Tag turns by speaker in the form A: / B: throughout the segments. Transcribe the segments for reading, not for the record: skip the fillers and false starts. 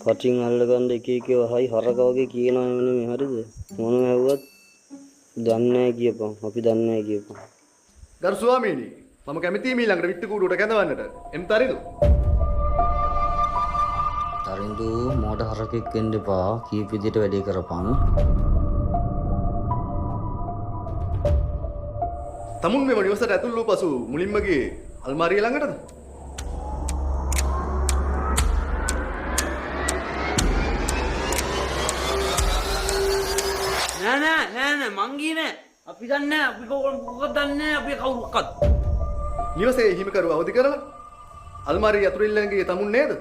A: කටින් අල්ලගන්න එක එක වහයි හරක වගේ කියනවා නෙමෙයි හරිද? මොන ඇහුවත් දන්නේ නැහැ කියපන්. අපි දන්නේ නැහැ කියපන්.
B: ගරු ස්වාමීනි මම කැමතියි මීළඟට විත්ති කූඩුවට කැඳවන්නට. එම් තරිදු.
A: තරින්දු මෝඩ හරකෙක් වෙන්න එපා. කීප විදියට වැඩේ කරපන්.
B: තමුන් මෙම නිවසට ඇතුල් වූ පසු මුලින්ම ගියේ අල්මාරිය ළඟටද?
C: නෑ මං ගියේ නෑ. අපි දන්නේ නෑ. අපි කොහොමද දන්නේ නෑ අපි කවුරුක්වත්.
B: නිවසේ හිමිකරුව අවදි කරලා අල්මාරිය අතුරු ඉල්ලගෙන ගියේ තමුන් නේද?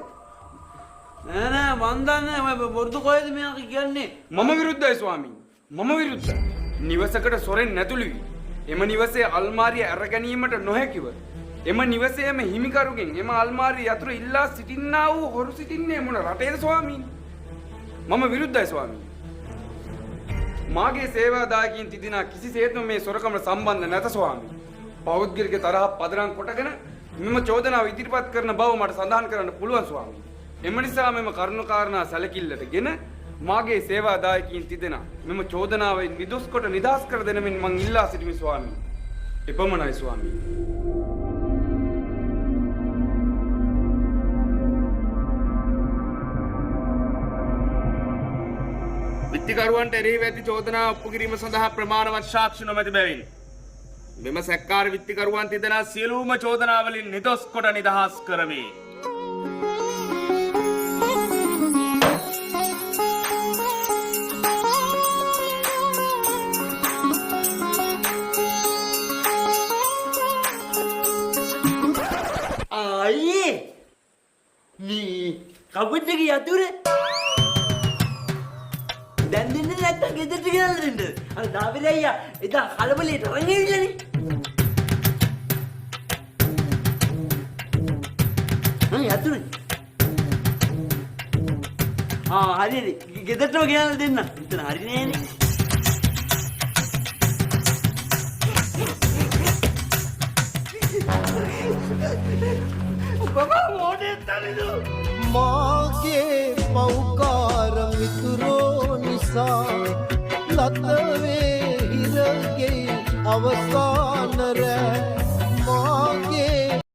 C: නෑ මං දන්නේ නෑ. මොකද කොහෙද මෙයා කියන්නේ?
D: මම විරුද්ධයි ස්වාමීනි. මම විරුද්ධයි. නිවසකට සොරෙන් නැතුළු වී එම නිවසේ අල්මාරිය අර ගැනීමට නොහැකිව එම නිවසේම හිමිකරුගෙන් එම අල්මාරිය යතුරු ඉල්ලා සිටින්නා වූ හොරු සිටින්නේ මොන රටේද ස්වාමීනි? මම විරුද්ධයි ස්වාමීනි. මාගේ සේවාදායකයන් තිදිනා කිසිසේත්ම මේ සොරකම සම්බන්ධ නැත ස්වාමීනි. පෞද්ගලික තරහ පදනම් කොටගෙන මෙම චෝදනාව ඉදිරිපත් කරන බව මට සඳහන් කරන්න පුළුවන් ස්වාමීනි. එම නිසා මෙම කරුණාකාරණා සැලකිල්ලටගෙන මාගේ සේවාදායකයන් තිදෙනා මෙම චෝදනාවෙන් නිදොස් කොට නිදහස් කර දෙන මෙන් මං ඉල්ලා සිටිමි ස්වාමීනි. එපමණයි ස්වාමීනි. විත්තිකරුවන්ට එරෙහිව ඇති චෝදනා ඔප්පු කිරීම සඳහා ප්‍රමාණවත් සාක්ෂි නොමැති බැවින් මෙම සැක්කාර විත්තිකරුවන් තිදෙනා සියලුම චෝදනාවලින් නිදොස් කොට නිදහස් කරමි.
C: අයියේ මේ කවුද යතුරු? දැන් දෙන්නේ නැත්තම් ගෙදරට ගෙනල්ලා දෙන්න. අර දාවිල අයියා එදා කලබලයට රංගෙවිලානේ. යතුරු. හරිනේ. ගෙදරටම ගෙනල්ලා දෙන්න. එතන හරි නෑනේ. බබා මොඩේ තලිදු.
E: මාගේ පෞකාර මිතුරෝ නිසා ලතවේ හිරගේ අවසා